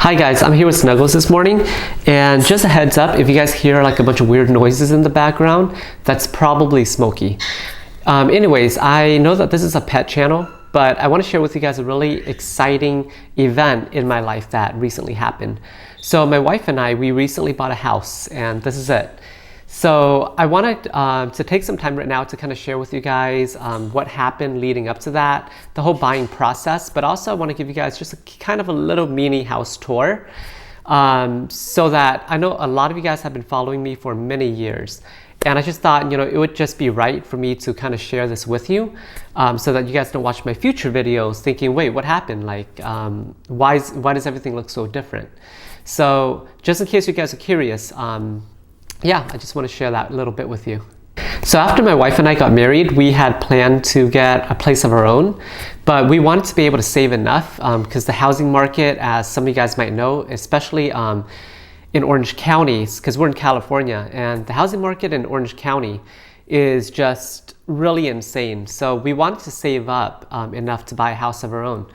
Hi guys, I'm here with Snuggles this morning, and just a heads up, if you guys hear like a bunch of weird noises in the background, that's probably Smokey. Anyways, I know that this is a pet channel, but I want to share with you guys a really exciting event in my life that recently happened. So my wife and I, we recently bought a house, and this is it. So I wanted to take some time right now to kind of share with you guys what happened leading up to that, the whole buying process, but also I want to give you guys just kind of a little mini house tour so that I know a lot of you guys have been following me for many years. And I just thought, it would just be right for me to kind of share this with you so that you guys don't watch my future videos thinking, wait, what happened? Like, why does everything look so different? So just in case you guys are curious, yeah, I just want to share that a little bit with you. So after my wife and I got married, we had planned to get a place of our own, but we wanted to be able to save enough because the housing market, as some of you guys might know, especially in Orange County, because we're in California, and the housing market in Orange County is just really insane. So we wanted to save up enough to buy a house of our own.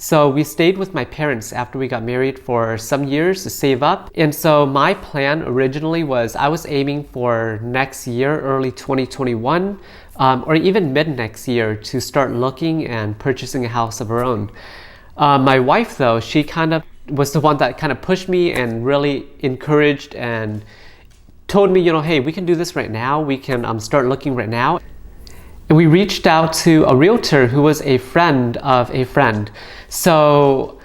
So we stayed with my parents after we got married for some years to save up. And so my plan originally was I was aiming for next year, early 2021, or even mid next year to start looking and purchasing a house of our own. My wife though, she kind of was the one that kind of pushed me and really encouraged and told me, hey, we can do this right now. We can start looking right now. And we reached out to a realtor who was a friend of a friend. So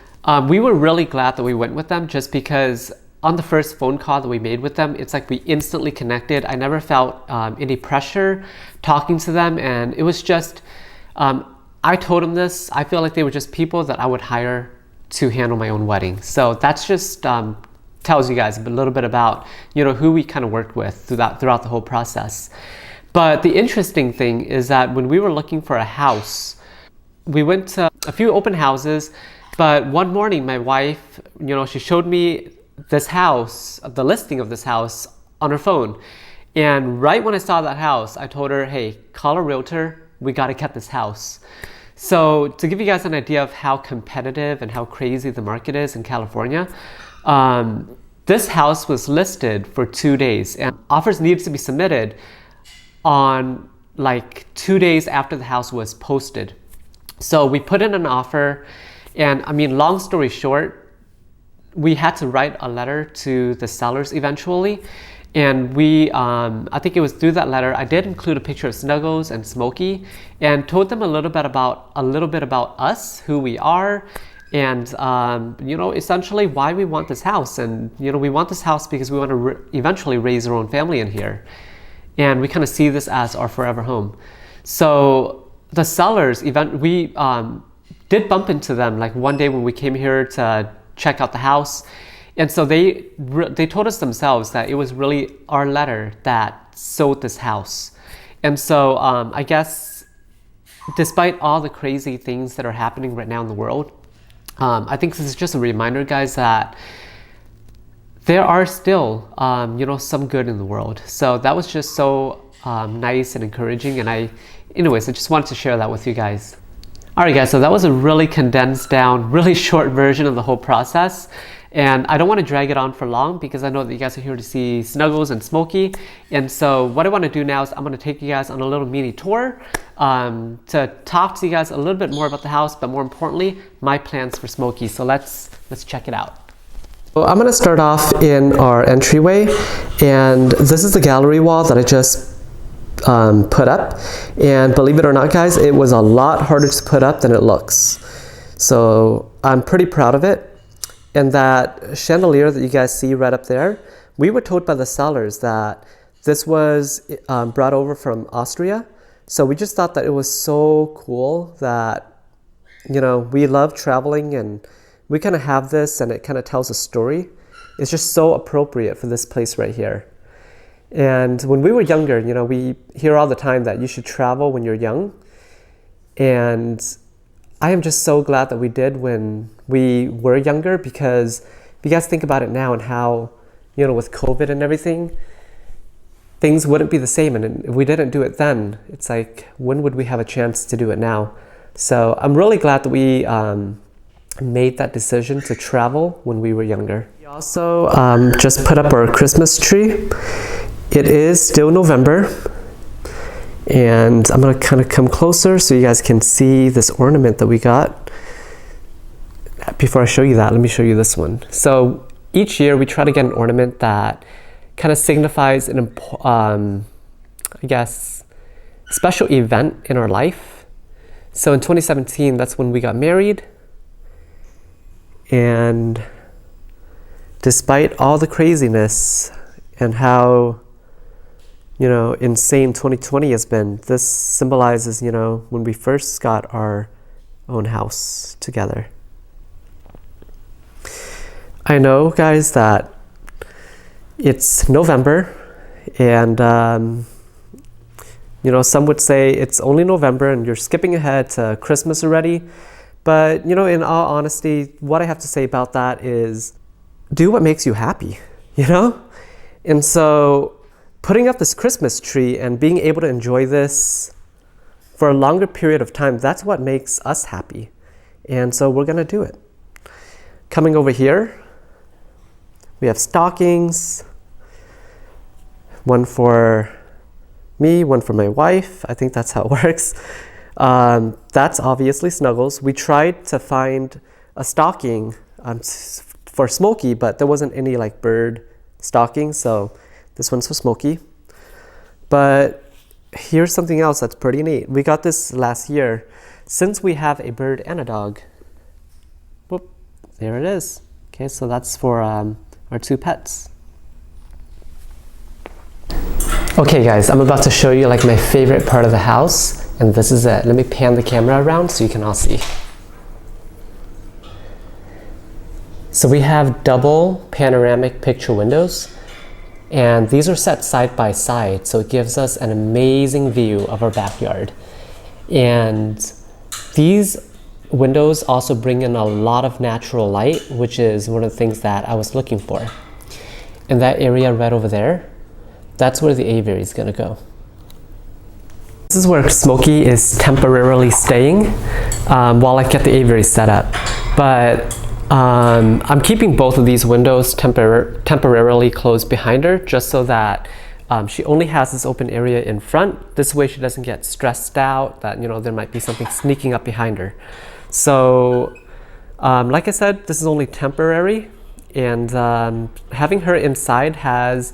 we were really glad that we went with them just because on the first phone call that we made with them, it's like we instantly connected. I never felt any pressure talking to them. And it was just, I told them this, I feel like they were just people that I would hire to handle my own wedding. So that's just tells you guys a little bit about, who we kind of worked with throughout the whole process. But the interesting thing is that when we were looking for a house, we went to a few open houses, but one morning my wife, she showed me this house, the listing of this house on her phone. And right when I saw that house, I told her, hey, call a realtor, we gotta get this house. So to give you guys an idea of how competitive and how crazy the market is in California, this house was listed for 2 days and offers needed to be submitted on like 2 days after the house was posted. So we put in an offer, and I mean, long story short, we had to write a letter to the sellers eventually. And we, I think it was through that letter, I did include a picture of Snuggles and Smokey and told them a little bit about us, who we are, and essentially why we want this house. And we want this house because we want to eventually raise our own family in here. And we kind of see this as our forever home. So the sellers, we did bump into them like one day when we came here to check out the house. And so they told us themselves that it was really our letter that sold this house. And so I guess despite all the crazy things that are happening right now in the world, I think this is just a reminder, guys, that there are still, some good in the world. So that was just so nice and encouraging. And anyways, I just wanted to share that with you guys. All right, guys, so that was a really condensed down, really short version of the whole process. And I don't want to drag it on for long because I know that you guys are here to see Snuggles and Smokey. And so what I want to do now is I'm going to take you guys on a little mini tour to talk to you guys a little bit more about the house, but more importantly, my plans for Smokey. So let's check it out. So I'm going to start off in our entryway, and this is the gallery wall that I just put up. And believe it or not, guys, it was a lot harder to put up than it looks. So I'm pretty proud of it. And that chandelier that you guys see right up there, we were told by the sellers that this was brought over from Austria. So we just thought that it was so cool that, we love traveling and we kind of have this and it kind of tells a story. It's just so appropriate for this place right here. And when we were younger, we hear all the time that you should travel when you're young. And I am just so glad that we did when we were younger, because if you guys think about it now and how, with COVID and everything, things wouldn't be the same. And if we didn't do it then, it's like, when would we have a chance to do it now? So I'm really glad that we made that decision to travel when we were younger. We also just put up our Christmas tree. It is still November, and I'm gonna kind of come closer so you guys can see this ornament that we got. Before I show you that, let me show you this one. So each year we try to get an ornament that kind of signifies an I guess special event in our life. So in 2017, that's when we got married. And despite all the craziness and how, you know, insane 2020 has been, this symbolizes, you know, when we first got our own house together. I know, guys, that it's November, and you know, some would say it's only November and you're skipping ahead to Christmas already. But, you know, in all honesty, what I have to say about that is do what makes you happy, you know? And so putting up this Christmas tree and being able to enjoy this for a longer period of time, that's what makes us happy. And so we're gonna do it. Coming over here, we have stockings, one for me, one for my wife. I think that's how it works. That's obviously Snuggles. We tried to find a stocking for Smokey, but there wasn't any like bird stocking, so this one's for Smokey. But here's something else that's pretty neat. We got this last year. Since we have a bird and a dog, whoop, there it is. Okay, so that's for our two pets. Okay guys, I'm about to show you like my favorite part of the house, and this is it. Let me pan the camera around so you can all see. So we have double panoramic picture windows, and these are set side by side, so it gives us an amazing view of our backyard. And these windows also bring in a lot of natural light, which is one of the things that I was looking for. In that area right over there, that's where the aviary is going to go. This is where Smokey is temporarily staying while I get the aviary set up. But I'm keeping both of these windows temporarily closed behind her, just so that she only has this open area in front. This way she doesn't get stressed out that, you know, there might be something sneaking up behind her. So like I said, this is only temporary, and having her inside has,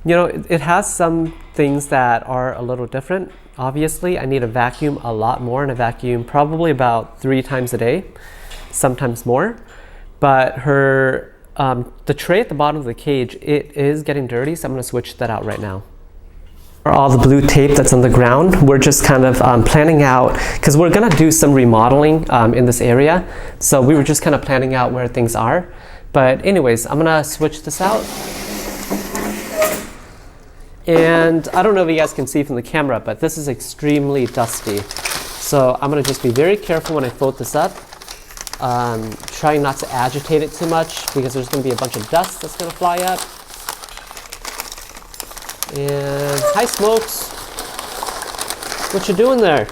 you know, it has some things that are a little different. Obviously, I need to vacuum a lot more, and I vacuum probably about 3 times a day, sometimes more. But her, the tray at the bottom of the cage, it is getting dirty, so I'm gonna switch that out right now. For all the blue tape that's on the ground, we're just kind of planning out, because we're gonna do some remodeling in this area. So we were just kind of planning out where things are. But anyways, I'm gonna switch this out. And I don't know if you guys can see from the camera, but this is extremely dusty. So I'm gonna just be very careful when I fold this up. Trying not to agitate it too much, because there's gonna be a bunch of dust that's gonna fly up. And hi Smokes, what you doing there?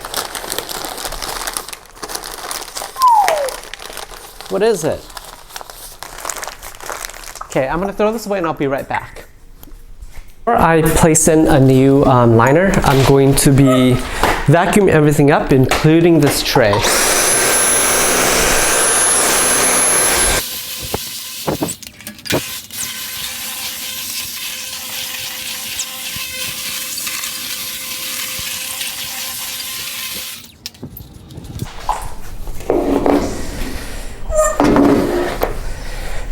What is it? Okay, I'm gonna throw this away and I'll be right back. Before I place in a new liner, I'm going to be vacuuming everything up, including this tray.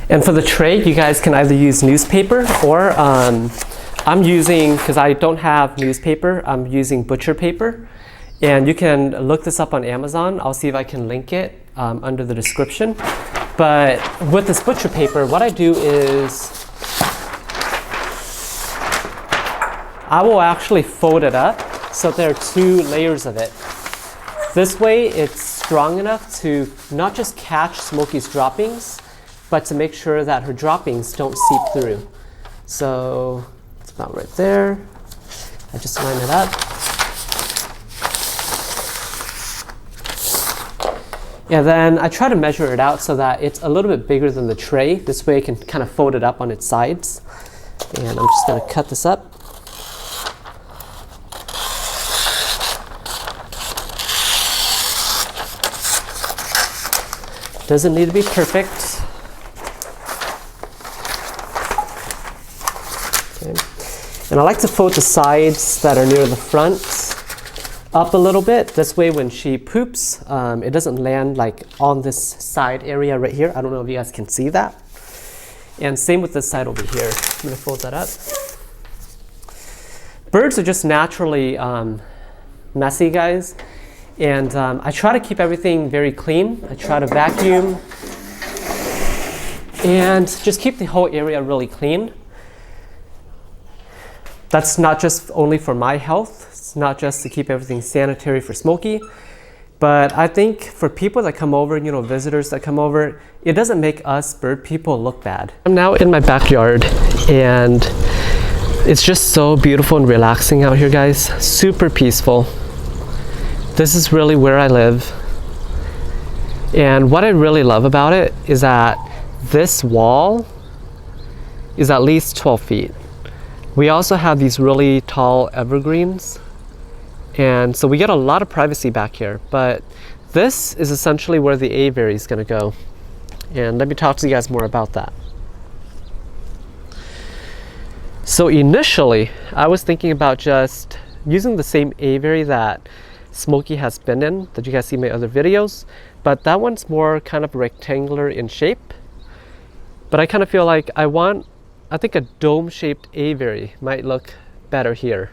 And for the tray, you guys can either use newspaper, or I'm using, because I don't have newspaper, I'm using butcher paper. And you can look this up on Amazon. I'll see if I can link it under the description. But with this butcher paper, what I do is I will actually fold it up so there are 2 layers of it. This way it's strong enough to not just catch Smokey's droppings, but to make sure that her droppings don't seep through. So it's about right there. I just line it up. And then I try to measure it out so that it's a little bit bigger than the tray. This way I can kind of fold it up on its sides. And I'm just gonna cut this up. Doesn't need to be perfect. Okay. And I like to fold the sides that are near the front up a little bit. This way when she poops, it doesn't land like on this side area right here. I don't know if you guys can see that. And same with this side over here. I'm gonna fold that up. Birds are just naturally messy, guys. And I try to keep everything very clean. I try to vacuum and just keep the whole area really clean. That's not just only for my health. It's not just to keep everything sanitary for Smokey, but I think for people that come over, you know, visitors that come over, it doesn't make us bird people look bad. I'm now in my backyard and it's just so beautiful and relaxing out here, guys. Super peaceful. This is really where I live. And what I really love about it is that this wall is at least 12 feet. We also have these really tall evergreens. And so we get a lot of privacy back here, but this is essentially where the aviary is going to go. And let me talk to you guys more about that. So initially, I was thinking about just using the same aviary that Smokey has been in, that you guys see in my other videos, but that one's more kind of rectangular in shape. But I kind of feel like I think a dome-shaped aviary might look better here.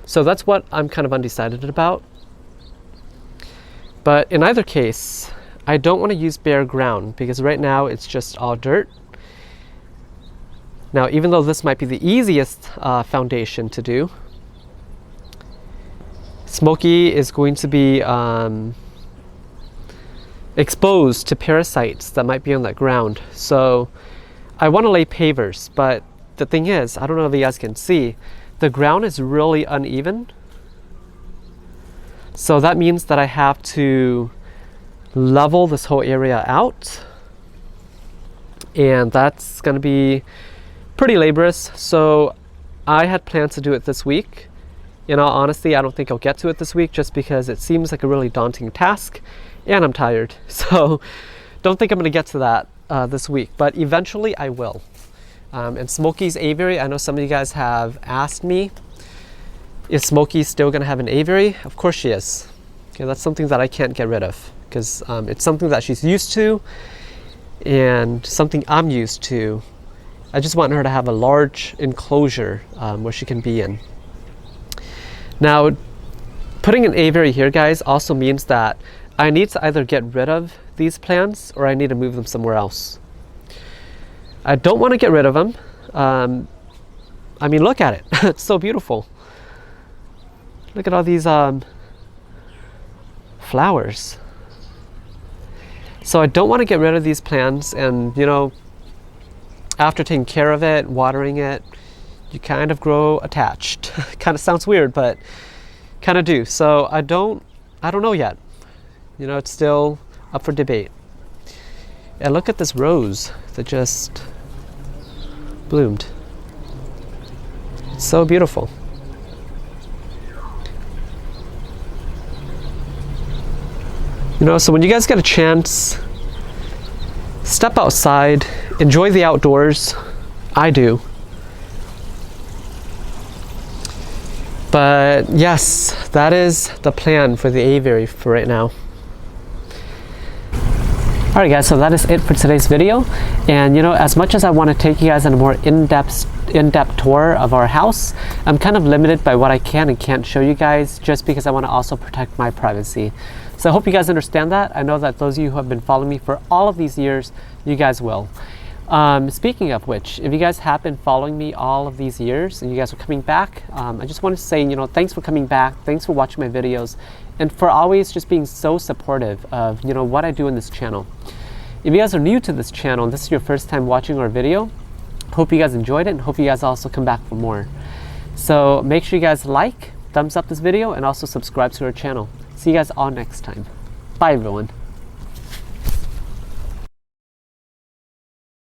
So that's what I'm kind of undecided about. But in either case, I don't want to use bare ground because right now it's just all dirt. Now, even though this might be the easiest foundation to do, Smokey is going to be exposed to parasites that might be on that ground. So I want to lay pavers, but the thing is, I don't know if you guys can see, the ground is really uneven. So that means that I have to level this whole area out. And that's going to be pretty laborious. So I had planned to do it this week. In all honesty, I don't think I'll get to it this week just because it seems like a really daunting task and I'm tired. So don't think I'm going to get to that this week, but eventually I will. And Smokey's aviary, I know some of you guys have asked me, is Smokey still going to have an aviary? Of course she is. Okay, that's something that I can't get rid of because it's something that she's used to and something I'm used to. I just want her to have a large enclosure where she can be in. Now, putting an aviary here, guys, also means that I need to either get rid of these plants or I need to move them somewhere else. I don't want to get rid of them. I mean, look at it. It's so beautiful. Look at all these flowers. So I don't want to get rid of these plants, and you know, after taking care of it, watering it, you kind of grow attached. Kind of sounds weird, but kind of do. So I don't know yet. You know, it's still up for debate. And look at this rose that just bloomed. It's so beautiful. You know, so when you guys get a chance, step outside, enjoy the outdoors. I do. But yes, that is the plan for the aviary for right now. Alright guys, so that is it for today's video. And you know, as much as I want to take you guys on a more in-depth tour of our house, I'm kind of limited by what I can and can't show you guys just because I want to also protect my privacy. So I hope you guys understand that. I know that those of you who have been following me for all of these years, you guys will. Speaking of which, if you guys have been following me all of these years and you guys are coming back, I just want to say, you know, thanks for coming back. Thanks for watching my videos and for always just being so supportive of, you know, what I do in this channel. If you guys are new to this channel and this is your first time watching our video, hope you guys enjoyed it and hope you guys also come back for more. So make sure you guys like, thumbs up this video, and also subscribe to our channel. See you guys all next time. Bye everyone.